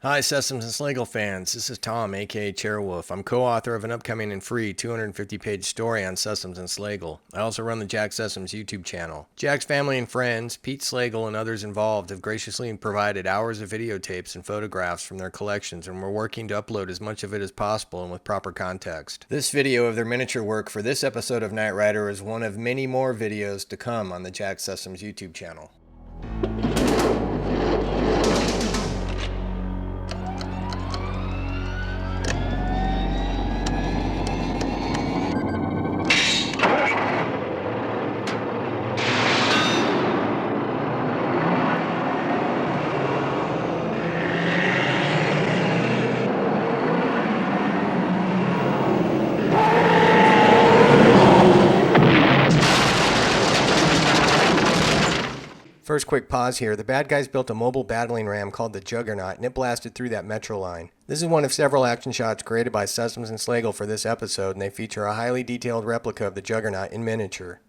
Hi, Sessums and Slagle fans. This is Tom, aka Chairwolf. I'm co-author of an upcoming and free 250-page story on Sessums and Slagle. I also run the Jack Sessums YouTube channel. Jack's family and friends, Pete Slagle and others involved, have graciously provided hours of videotapes and photographs from their collections, and we're working to upload as much of it as possible and with proper context. This video of their miniature work for this episode of Knight Rider is one of many more videos to come on the Jack Sessums YouTube channel. First quick pause here. The bad guys built a mobile battling ram called the Juggernaut, and it blasted through that metro line. This is one of several action shots created by Sessums and Slagle for this episode, and they feature a highly detailed replica of the Juggernaut in miniature.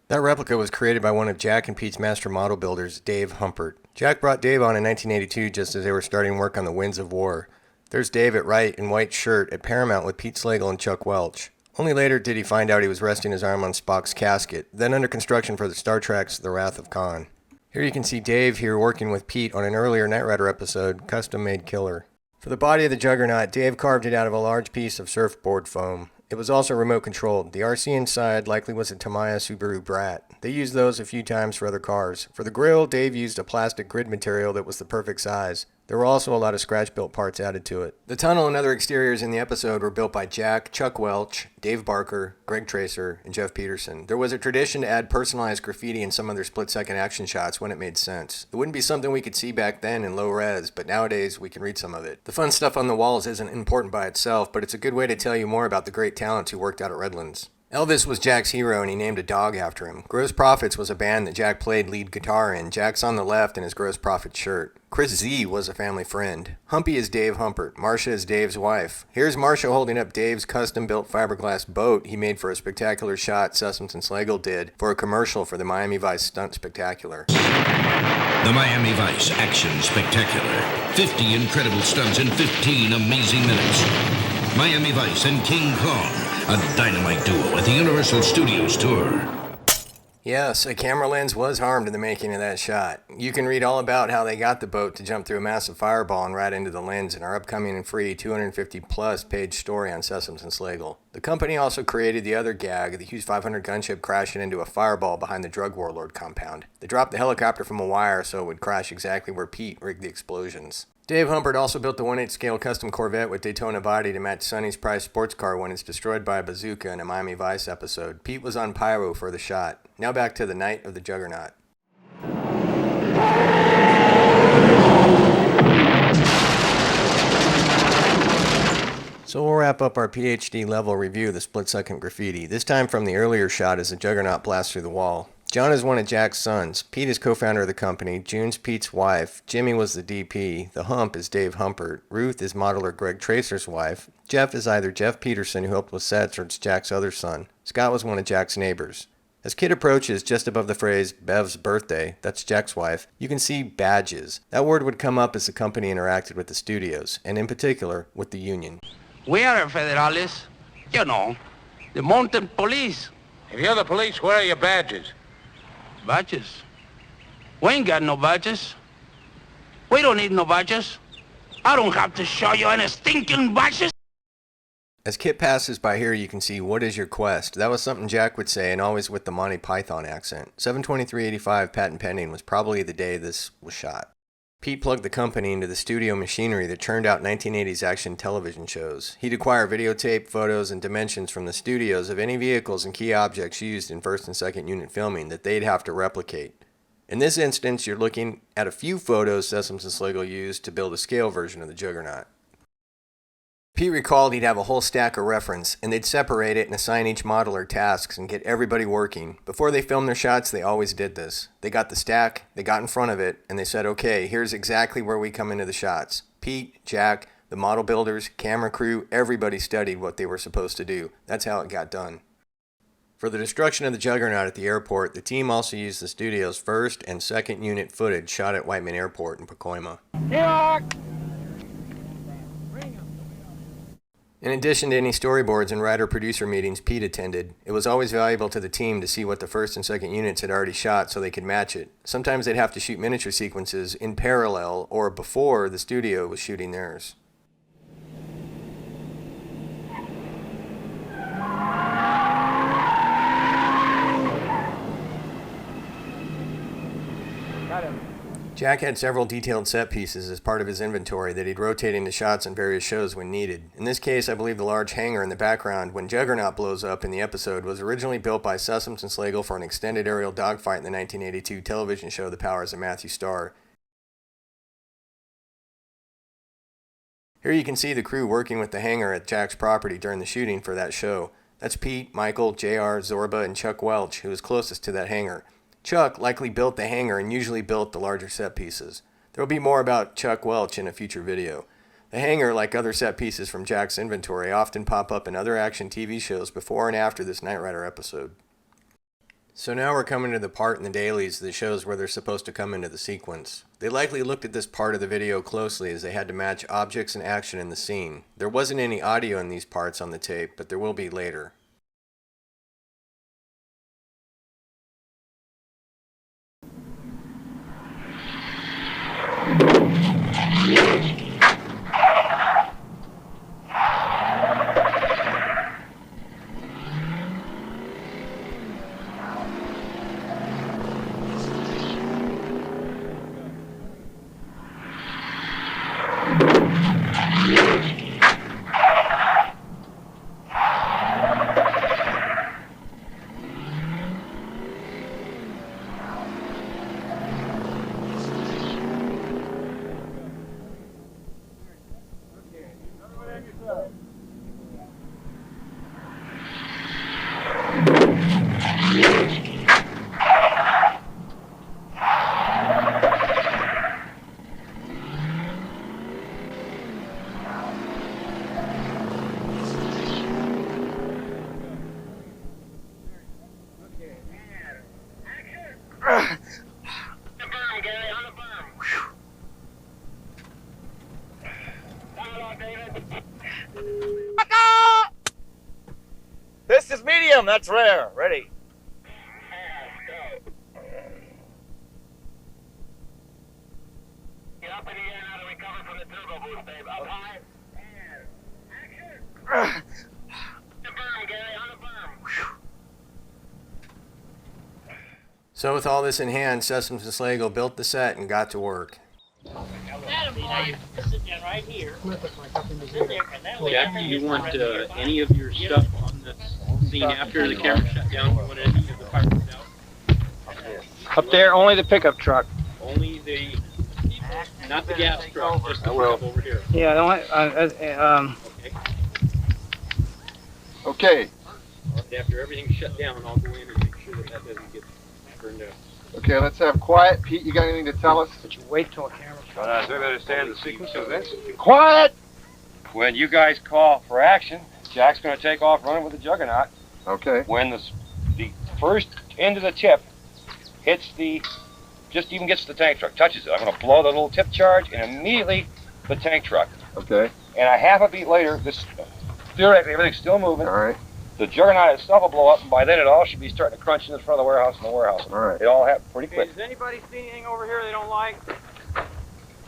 That replica was created by one of Jack and Pete's master model builders, Dave Humpert. Jack brought Dave on in 1982 just as they were starting work on the Winds of War. There's Dave at right in white shirt at Paramount with Pete Slagle and Chuck Welch. Only later did he find out he was resting his arm on Spock's casket, then under construction for the Star Trek's The Wrath of Khan. Here you can see Dave here working with Pete on an earlier Knight Rider episode, Custom Made Killer. For the body of the Juggernaut, Dave carved it out of a large piece of surfboard foam. It was also remote controlled. The RC inside likely was a Tamiya Subaru Brat. They used those a few times for other cars. For the grille, Dave used a plastic grid material that was the perfect size. There were also a lot of scratch-built parts added to it. The tunnel and other exteriors in the episode were built by Jack, Chuck Welch, Dave Barker, Greg Tracer, and Jeff Peterson. There was a tradition to add personalized graffiti in some of their split-second action shots when it made sense. It wouldn't be something we could see back then in low res, but nowadays we can read some of it. The fun stuff on the walls isn't important by itself, but it's a good way to tell you more about the great talents who worked out at Redlands. Elvis was Jack's hero, and he named a dog after him. Gross Profits was a band that Jack played lead guitar in. Jack's on the left in his Gross Profits shirt. Chris Z was a family friend. Humpy is Dave Humpert. Marcia is Dave's wife. Here's Marcia holding up Dave's custom-built fiberglass boat he made for a spectacular shot Sessums and Slagle did for a commercial for the Miami Vice Stunt Spectacular. The Miami Vice Action Spectacular. 50 incredible stunts in 15 amazing minutes. Miami Vice and King Kong, a dynamite duo at the Universal Studios tour. Yes, a camera lens was harmed in the making of that shot. You can read all about how they got the boat to jump through a massive fireball and right into the lens in our upcoming and free 250-plus page story on Sessums and Slagle. The company also created the other gag, the Hughes 500 gunship crashing into a fireball behind the drug warlord compound. They dropped the helicopter from a wire so it would crash exactly where Pete rigged the explosions. Dave Humpert also built the 1/8 scale custom Corvette with Daytona body to match Sonny's prize sports car when it's destroyed by a bazooka in a Miami Vice episode. Pete was on pyro for the shot. Now back to the night of the Juggernaut. So we'll wrap up our PhD level review of the split-second graffiti, this time from the earlier shot as the Juggernaut blasts through the wall. John is one of Jack's sons. Pete is co-founder of the company. June's Pete's wife. Jimmy was the DP. The Hump is Dave Humpert. Ruth is modeler Greg Tracer's wife. Jeff is either Jeff Peterson, who helped with sets, or it's Jack's other son. Scott was one of Jack's neighbors. As Kit approaches, just above the phrase, Bev's birthday, that's Jack's wife, you can see badges. That word would come up as the company interacted with the studios, and in particular, with the union. We are federales, you know, the mountain police. If you're the police, where are your badges? Badges? We ain't got no badges. We don't need no badges. I don't have to show you any stinking badges. As Kit passes by here, you can see, "What is your quest?" That was something Jack would say, and always with the Monty Python accent. 7/23/85 patent pending was probably the day this was shot. Pete plugged the company into the studio machinery that churned out 1980s action television shows. He'd acquire videotape, photos, and dimensions from the studios of any vehicles and key objects used in first and second unit filming that they'd have to replicate. In this instance, you're looking at a few photos Sessums and Slagle used to build a scale version of the Juggernaut. Pete recalled he'd have a whole stack of reference, and they'd separate it and assign each modeler tasks and get everybody working. Before they filmed their shots, they always did this. They got the stack, they got in front of it, and they said, "Okay, here's exactly where we come into the shots." Pete, Jack, the model builders, camera crew, everybody studied what they were supposed to do. That's how it got done. For the destruction of the Juggernaut at the airport, the team also used the studio's first and second unit footage shot at Whiteman Airport in Pacoima. In addition to any storyboards and writer-producer meetings Pete attended, it was always valuable to the team to see what the first and second units had already shot so they could match it. Sometimes they'd have to shoot miniature sequences in parallel or before the studio was shooting theirs. Jack had several detailed set pieces as part of his inventory that he'd rotate into shots in various shows when needed. In this case, I believe the large hangar in the background when Juggernaut blows up in the episode was originally built by Sessums and Slagle for an extended aerial dogfight in the 1982 television show The Powers of Matthew Starr. Here you can see the crew working with the hangar at Jack's property during the shooting for that show. That's Pete, Michael, JR, Zorba, and Chuck Welch, who was closest to that hangar. Chuck likely built the hangar and usually built the larger set pieces. There will be more about Chuck Welch in a future video. The hangar, like other set pieces from Jack's inventory, often pop up in other action TV shows before and after this Knight Rider episode. So now we're coming to the part in the dailies that shows where they're supposed to come into the sequence. They likely looked at this part of the video closely as they had to match objects and action in the scene. There wasn't any audio in these parts on the tape, but there will be later. This is medium, that's rare. Ready. Get up in the air now to recover from the turbo boost, babe. Up high. And action. The berm, Gary, on the berm. So with all this in hand, Sessums and Slagle built the set and got to work. Jack, do you want any of your stuff on the scene after the camera shut down? You want any of the fireworks out? Up there, only the pickup truck. Only the, not the gas truck, just the pickup over here. Yeah, Okay. After everything's shut down, I'll go in and make sure that that doesn't get burned out. Okay, let's have quiet. Pete, you got anything to tell us? But you wait till a camera shot. So we understand the sequence of this. Quiet! When you guys call for action, Jack's going to take off running with the Juggernaut. Okay. When the first end of the tip hits just even gets the tank truck, touches it, I'm going to blow the little tip charge and immediately the tank truck. Okay. And a half a beat later, theoretically everything's still moving. All right. The Juggernaut itself will blow up, and by then it all should be starting to crunch in the front of the warehouse and the warehouse. All right. It all happened pretty quick. Does anybody see anything over here they don't like?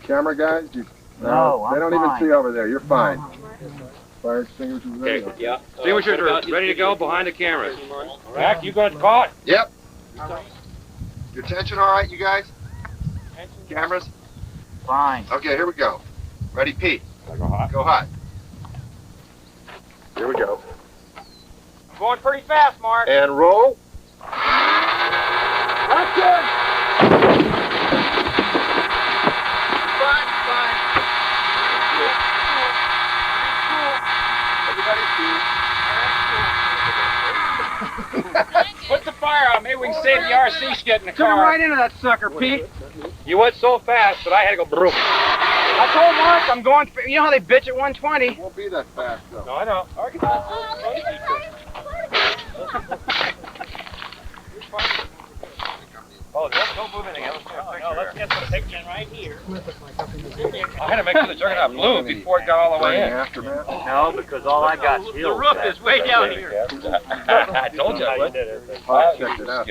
Camera guys? No, they don't I'm even fine. see over there. You're fine. Fire extinguishers ready? Okay. Yeah. Extinguishers are ready to go behind the cameras. Jack, you going to call it? Yep. Your tension all right, you guys? Cameras? Fine. Okay, here we go. Ready, Pete? Go hot. Go hot. Here we go. Going pretty fast, Mark. And roll. Action! Put the fire out. Maybe we can save the RC skid in the Turn car. right into that sucker, Pete. You went so fast that I had to go broom. I told Mark I'm going. You know how they bitch at 120. Won't be that fast, though. No, I know. Oh, don't move anything. Let's get a picture. No, let's get the picture right here. I had to make sure the Juggernaut blew before it got all the way in. Aftermath. No, because all I got is The roof is way down here. I told you I would. I checked it out.